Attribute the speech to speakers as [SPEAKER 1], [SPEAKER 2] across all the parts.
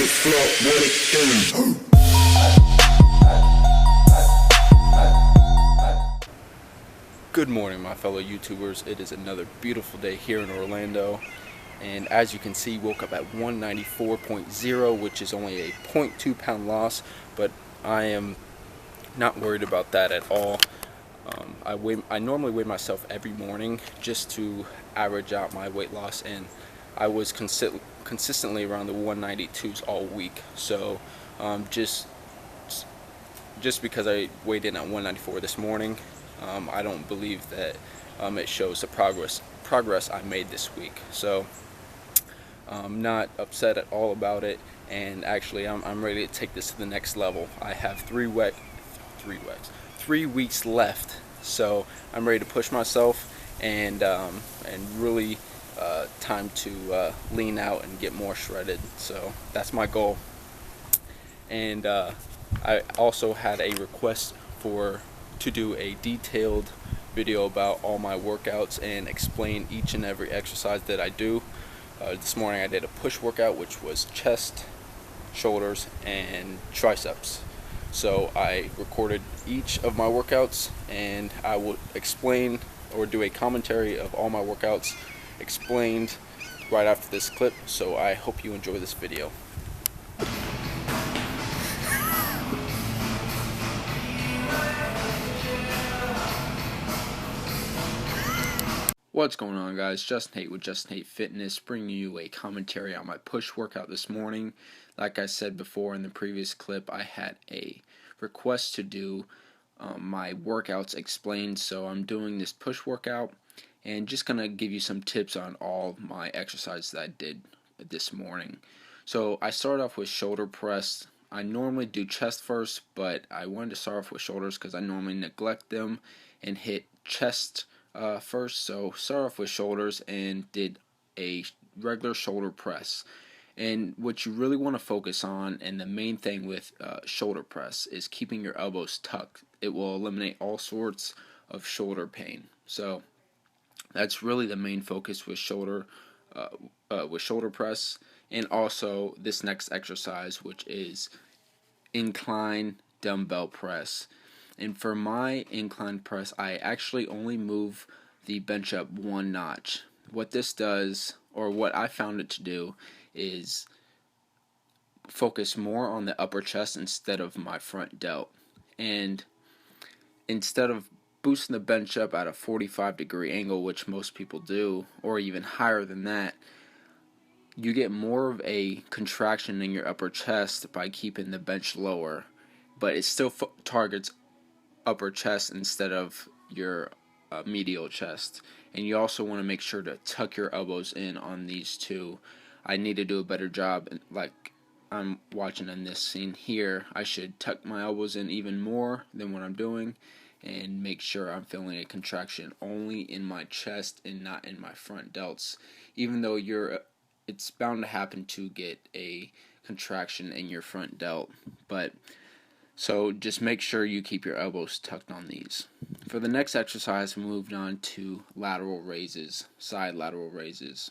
[SPEAKER 1] the floor, what it do?
[SPEAKER 2] Good morning, my fellow YouTubers. It is another beautiful day here in Orlando, and as you can see, woke up at 194.0, which is only a 0.2 pound loss, but I am not worried about that at all. I normally weigh myself every morning just to average out my weight loss, and I was consistently around the 192s all week. So just because I weighed in at 194 this morning, I don't believe that it shows the progress I made this week. So I'm not upset at all about it, and actually I'm ready to take this to the next level. I have 3 weeks left, so I'm ready to push myself and really time to lean out and get more shredded. So that's my goal. And I also had a request to do a detailed video about all my workouts and explain each and every exercise that I do. This morning I did a push workout, which was chest, shoulders, and triceps. So I recorded each of my workouts, and I will explain or do a commentary of all my workouts explained right after this clip. So I hope you enjoy this video. What's going on, guys? Justin Haight with Justin Haight Fitness, bringing you a commentary on my push workout this morning. Like I said before in the previous clip, I had a request to do my workouts explained, so I'm doing this push workout and just gonna give you some tips on all my exercises that I did this morning. So I started off with shoulder press. I normally do chest first, but I wanted to start off with shoulders because I normally neglect them and hit chest first. So start off with shoulders and did a regular shoulder press. And what you really want to focus on, and the main thing with shoulder press, is keeping your elbows tucked. It will eliminate all sorts of shoulder pain. So that's really the main focus with shoulder press. And also this next exercise, which is incline dumbbell press. And for my incline press, I actually only move the bench up 1 notch. What this does, or what I found it to do, is focus more on the upper chest instead of my front delt. And instead of boosting the bench up at a 45-degree angle, which most people do, or even higher than that, you get more of a contraction in your upper chest by keeping the bench lower, but it still targets upper chest instead of your medial chest. And you also want to make sure to tuck your elbows in on these two. I need to do a better job, like I'm watching in this scene here. I should tuck my elbows in even more than what I'm doing, and make sure I'm feeling a contraction only in my chest and not in my front delts, even though it's bound to happen to get a contraction in your front delt. But so just make sure you keep your elbows tucked on these. For the next exercise, we moved on to lateral raises, side lateral raises.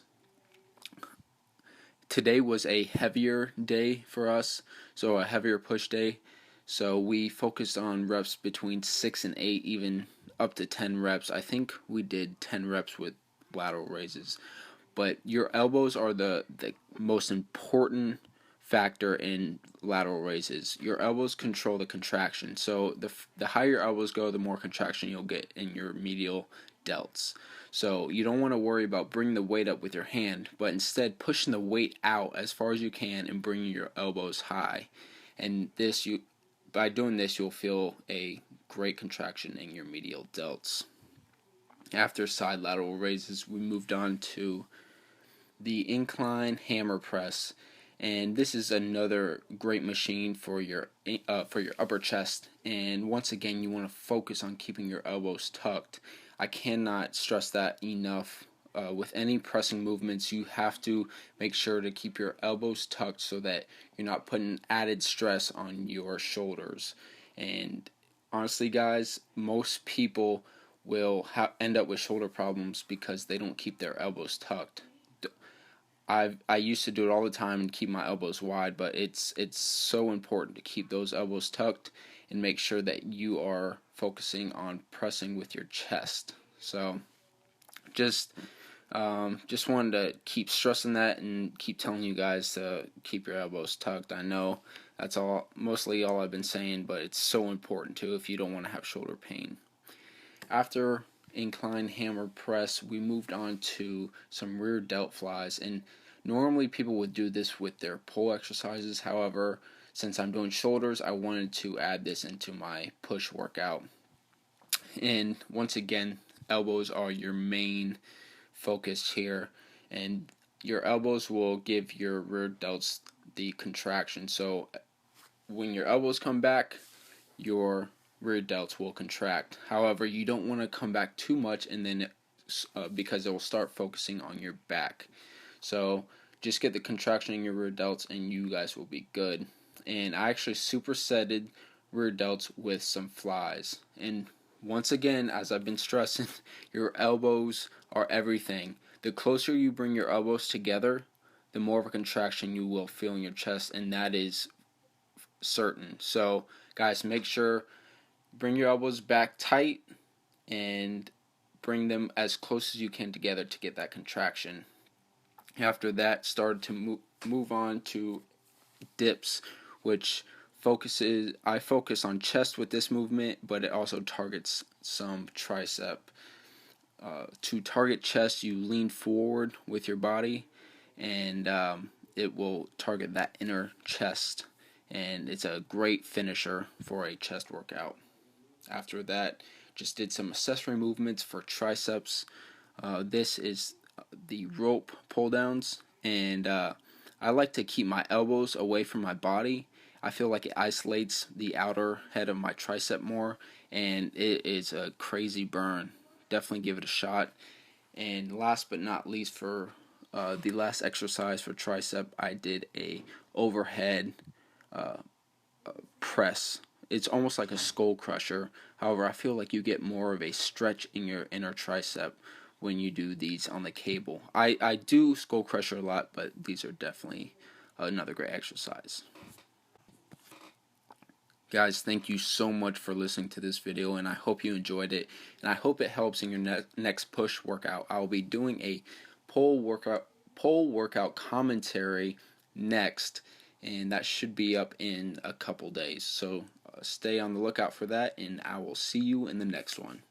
[SPEAKER 2] Today was a heavier day for us, so a heavier push day. So we focused on reps between 6 and 8, even up to 10 reps. I think we did 10 reps with lateral raises. But your elbows are the most important factor in lateral raises. Your elbows control the contraction. So the higher your elbows go, the more contraction you'll get in your medial delts. So you don't want to worry about bringing the weight up with your hand, but instead pushing the weight out as far as you can and bringing your elbows high. And by doing this, you'll feel a great contraction in your medial delts. After side lateral raises, we moved on to the incline hammer press, and this is another great machine for your upper chest. And once again, you want to focus on keeping your elbows tucked. I cannot stress that enough. With any pressing movements, you have to make sure to keep your elbows tucked so that you're not putting added stress on your shoulders. And honestly, guys, most people will end up with shoulder problems because they don't keep their elbows tucked. I used to do it all the time and keep my elbows wide, but it's so important to keep those elbows tucked and make sure that you are focusing on pressing with your chest. So just just wanted to keep stressing that and keep telling you guys to keep your elbows tucked. I know that's mostly all I've been saying, but it's so important too if you don't want to have shoulder pain. After incline hammer press, we moved on to some rear delt flies, and normally people would do this with their pull exercises. However, since I'm doing shoulders, I wanted to add this into my push workout. And once again, elbows are your main focus here, and your elbows will give your rear delts the contraction. So when your elbows come back, your rear delts will contract. However, you don't want to come back too much, and then because it will start focusing on your back. So just get the contraction in your rear delts, and you guys will be good. And I actually supersetted rear delts with some flies. And once again, as I've been stressing, your elbows are everything. The closer you bring your elbows together, the more of a contraction you will feel in your chest, and that is certain. So guys, make sure bring your elbows back tight and bring them as close as you can together to get that contraction. After that, started to move on to dips, which I focus on chest with this movement, but it also targets some tricep. To target chest, you lean forward with your body, and it will target that inner chest, and it's a great finisher for a chest workout. After that, just did some accessory movements for triceps. This is the rope pull downs, and I like to keep my elbows away from my body. I feel like it isolates the outer head of my tricep more, and it is a crazy burn. Definitely give it a shot. And last but not least, for the last exercise for tricep, I did a overhead press. It's almost like a skull crusher. However, I feel like you get more of a stretch in your inner tricep when you do these on the cable. I do skull crusher a lot, but these are definitely another great exercise. Guys, thank you so much for listening to this video, and I hope you enjoyed it, and I hope it helps in your next push workout. I'll be doing a pole workout commentary next, and that should be up in a couple days. So stay on the lookout for that, and I will see you in the next one.